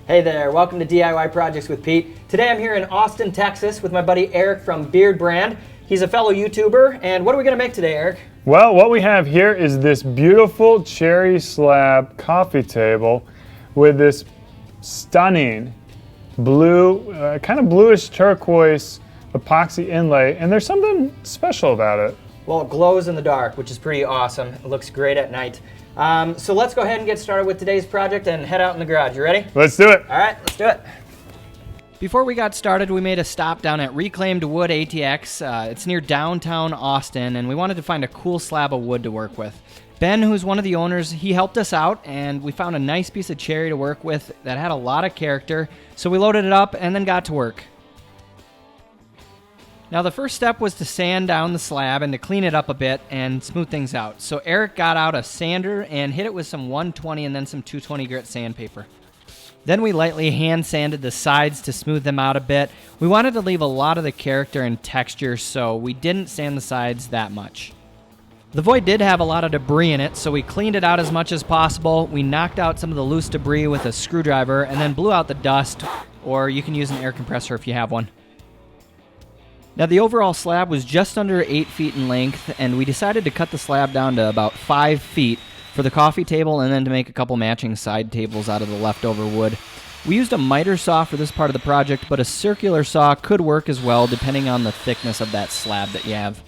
Hey there, welcome to DIY Projects with Pete. Today I'm here in Austin, Texas with my buddy Eric from Beard Brand. He's a fellow YouTuber, and what are we going to make today, Eric? Well, what we have here is this beautiful cherry slab coffee table with this stunning blue, kind of bluish turquoise epoxy inlay, and there's something special about it. Well, it glows in the dark, which is pretty awesome. It looks great at night. So let's go ahead and get started with today's project and head out in the garage. You ready? Let's do it. All right, let's do it. Before we got started, we made a stop down at Reclaimed Wood ATX. It's near downtown Austin, and we wanted to find a cool slab of wood to work with. Ben, who's one of the owners, he helped us out, and we found a nice piece of cherry to work with that had a lot of character, so we loaded it up and then got to work. Now the first step was to sand down the slab and to clean it up a bit and smooth things out. So Eric got out a sander and hit it with some 120 and then some 220 grit sandpaper. Then we lightly hand sanded the sides to smooth them out a bit. We wanted to leave a lot of the character and texture, so we didn't sand the sides that much. The void did have a lot of debris in it, so we cleaned it out as much as possible. We knocked out some of the loose debris with a screwdriver and then blew out the dust, or you can use an air compressor if you have one. Now the overall slab was just under 8 feet in length, and we decided to cut the slab down to about 5 feet for the coffee table and then to make a couple matching side tables out of the leftover wood. We used a miter saw for this part of the project, but a circular saw could work as well depending on the thickness of that slab that you have.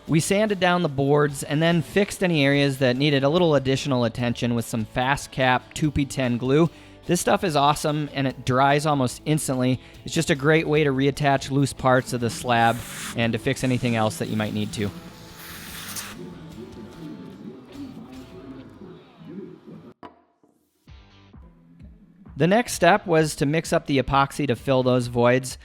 We sanded down the boards and then fixed any areas that needed a little additional attention with some fast cap 2P10 glue. This stuff is awesome and it dries almost instantly. It's just a great way to reattach loose parts of the slab and to fix anything else that you might need to. The next step was to mix up the epoxy to fill those voids.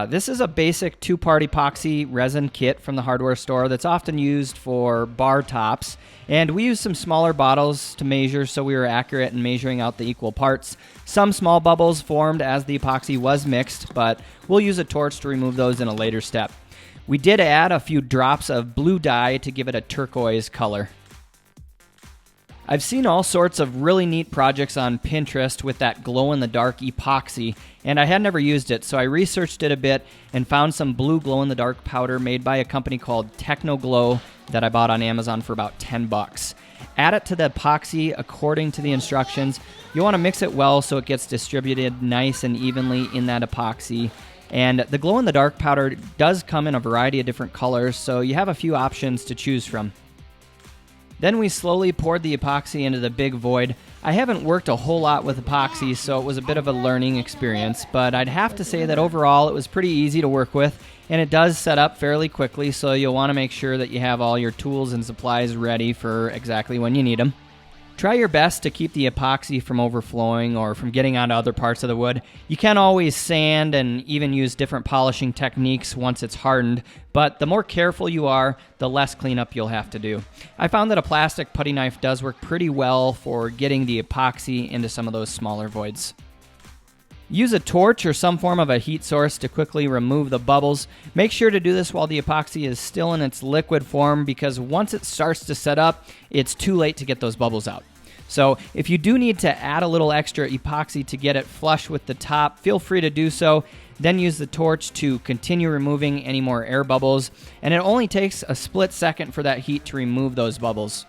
This is a basic 2-part epoxy resin kit from the hardware store that's often used for bar tops. And we used some smaller bottles to measure so we were accurate in measuring out the equal parts. Some small bubbles formed as the epoxy was mixed, but we'll use a torch to remove those in a later step. We did add a few drops of blue dye to give it a turquoise color. I've seen all sorts of really neat projects on Pinterest with that glow-in-the-dark epoxy, and I had never used it, so I researched it a bit and found some blue glow-in-the-dark powder made by a company called Techno Glow that I bought on Amazon for about $10. Add it to the epoxy according to the instructions. You want to mix it well so it gets distributed nice and evenly in that epoxy. And the glow-in-the-dark powder does come in a variety of different colors, so you have a few options to choose from. Then we slowly poured the epoxy into the big void. I haven't worked a whole lot with epoxy, so it was a bit of a learning experience, but I'd have to say that overall it was pretty easy to work with, and it does set up fairly quickly, so you'll want to make sure that you have all your tools and supplies ready for exactly when you need them. Try your best to keep the epoxy from overflowing or from getting onto other parts of the wood. You can always sand and even use different polishing techniques once it's hardened, but the more careful you are, the less cleanup you'll have to do. I found that a plastic putty knife does work pretty well for getting the epoxy into some of those smaller voids. Use a torch or some form of a heat source to quickly remove the bubbles. Make sure to do this while the epoxy is still in its liquid form, because once it starts to set up, it's too late to get those bubbles out. So if you do need to add a little extra epoxy to get it flush with the top, feel free to do so. Then use the torch to continue removing any more air bubbles, and it only takes a split second for that heat to remove those bubbles.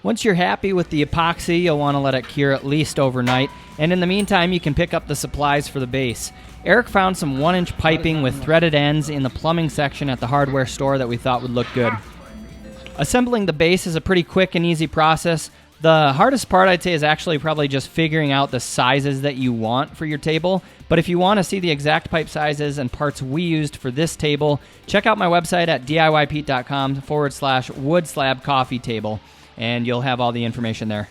Once you're happy with the epoxy, you'll want to let it cure at least overnight, and in the meantime you can pick up the supplies for the base. Eric found some 1-inch piping with threaded ends in the plumbing section at the hardware store that we thought would look good. Assembling the base is a pretty quick and easy process. The hardest part, I'd say, is actually probably just figuring out the sizes that you want for your table. But if you want to see the exact pipe sizes and parts we used for this table, check out my website at DIYpete.com/wood slab coffee table, and you'll have all the information there.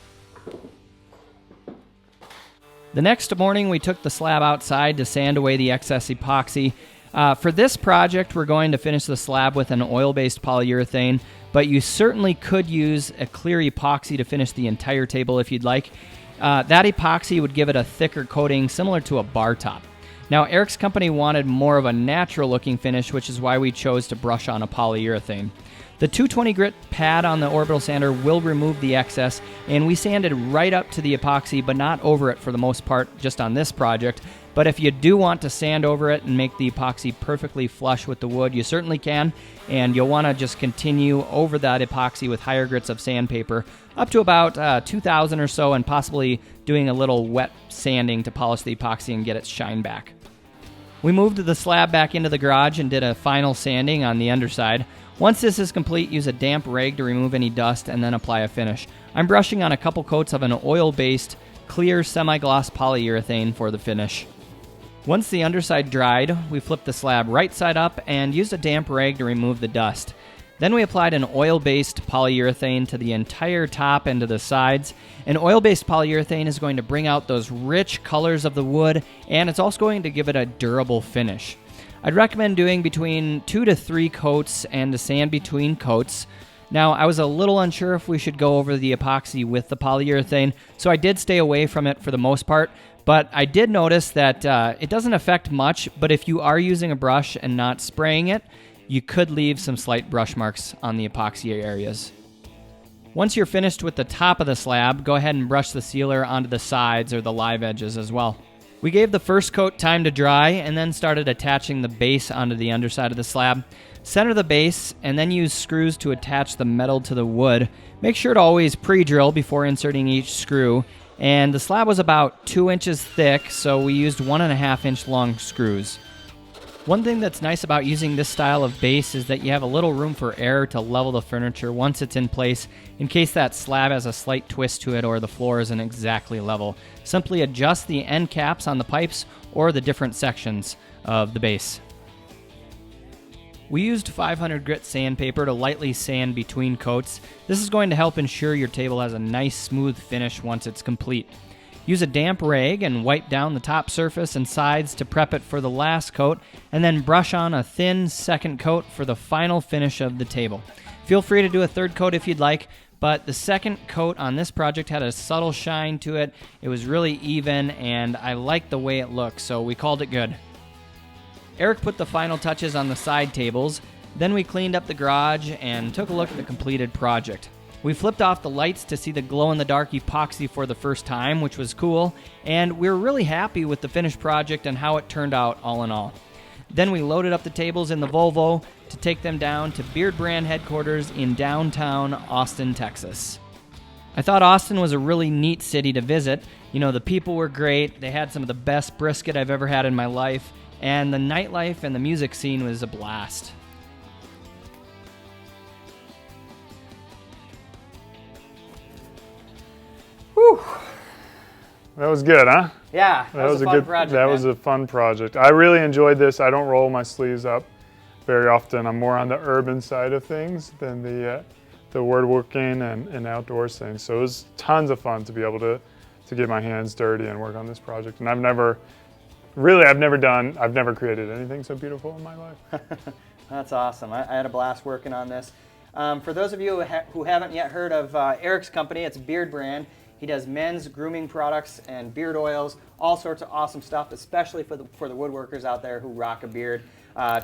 The next morning, we took the slab outside to sand away the excess epoxy. For this project, we're going to finish the slab with an oil-based polyurethane, but you certainly could use a clear epoxy to finish the entire table if you'd like. That epoxy would give it a thicker coating similar to a bar top. Now, Eric's company wanted more of a natural-looking finish, which is why we chose to brush on a polyurethane. The 220 grit pad on the orbital sander will remove the excess, and we sanded right up to the epoxy, but not over it for the most part, just on this project. But if you do want to sand over it and make the epoxy perfectly flush with the wood, you certainly can, and you'll want to just continue over that epoxy with higher grits of sandpaper up to about 2,000 or so, and possibly doing a little wet sanding to polish the epoxy and get its shine back. We moved the slab back into the garage and did a final sanding on the underside. Once this is complete, use a damp rag to remove any dust and then apply a finish. I'm brushing on a couple coats of an oil-based clear semi-gloss polyurethane for the finish. Once the underside dried, we flipped the slab right side up and used a damp rag to remove the dust. Then we applied an oil-based polyurethane to the entire top and to the sides. An oil-based polyurethane is going to bring out those rich colors of the wood, and it's also going to give it a durable finish. I'd recommend doing between 2 to 3 coats and to sand between coats. Now, I was a little unsure if we should go over the epoxy with the polyurethane, so I did stay away from it for the most part, but I did notice that it doesn't affect much, but if you are using a brush and not spraying it, you could leave some slight brush marks on the epoxy areas. Once you're finished with the top of the slab, go ahead and brush the sealer onto the sides or the live edges as well. We gave the first coat time to dry and then started attaching the base onto the underside of the slab. Center the base and then use screws to attach the metal to the wood. Make sure to always pre-drill before inserting each screw. And the slab was about 2 inches thick, so we used 1.5 inch long screws. One thing that's nice about using this style of base is that you have a little room for air to level the furniture once it's in place, in case that slab has a slight twist to it or the floor isn't exactly level. Simply adjust the end caps on the pipes or the different sections of the base. We used 500 grit sandpaper to lightly sand between coats. This is going to help ensure your table has a nice smooth finish once it's complete. Use a damp rag and wipe down the top surface and sides to prep it for the last coat, and then brush on a thin second coat for the final finish of the table. Feel free to do a third coat if you'd like, but the second coat on this project had a subtle shine to it. It was really even, and I liked the way it looked, so we called it good. Eric put the final touches on the side tables. Then we cleaned up the garage and took a look at the completed project. We flipped off the lights to see the glow-in-the-dark epoxy for the first time, which was cool, and we were really happy with the finished project and how it turned out all in all. Then we loaded up the tables in the Volvo to take them down to Beard Brand headquarters in downtown Austin, Texas. I thought Austin was a really neat city to visit. You know, the people were great, they had some of the best brisket I've ever had in my life, and the nightlife and the music scene was a blast. Whew. That was good, huh? Yeah, that was a fun project. That was a fun project. I really enjoyed this. I don't roll my sleeves up very often. I'm more on the urban side of things than the woodworking and outdoors things. So it was tons of fun to be able to get my hands dirty and work on this project. And I've never created anything so beautiful in my life. That's awesome. I had a blast working on this. For those of you who haven't yet heard of Eric's company, it's Beard Brand. He does men's grooming products and beard oils, all sorts of awesome stuff, especially for the woodworkers out there who rock a beard.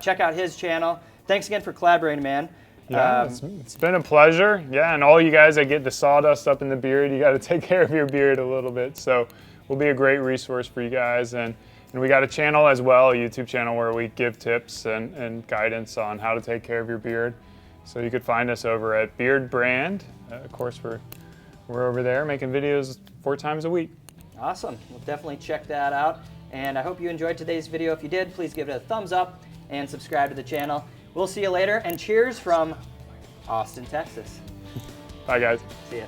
Check out his channel. Thanks again for collaborating, man. Yeah, it's been a pleasure. Yeah, and all you guys that get the sawdust up in the beard, you got to take care of your beard a little bit. So we'll be a great resource for you guys. And we got a channel as well, a YouTube channel where we give tips and guidance on how to take care of your beard. So you could find us over at Beard Brand. Of course, we're over there making videos 4 times a week. Awesome. We'll definitely check that out. And I hope you enjoyed today's video. If you did, please give it a thumbs up and subscribe to the channel. We'll see you later, and cheers from Austin, Texas. Bye, guys. See ya.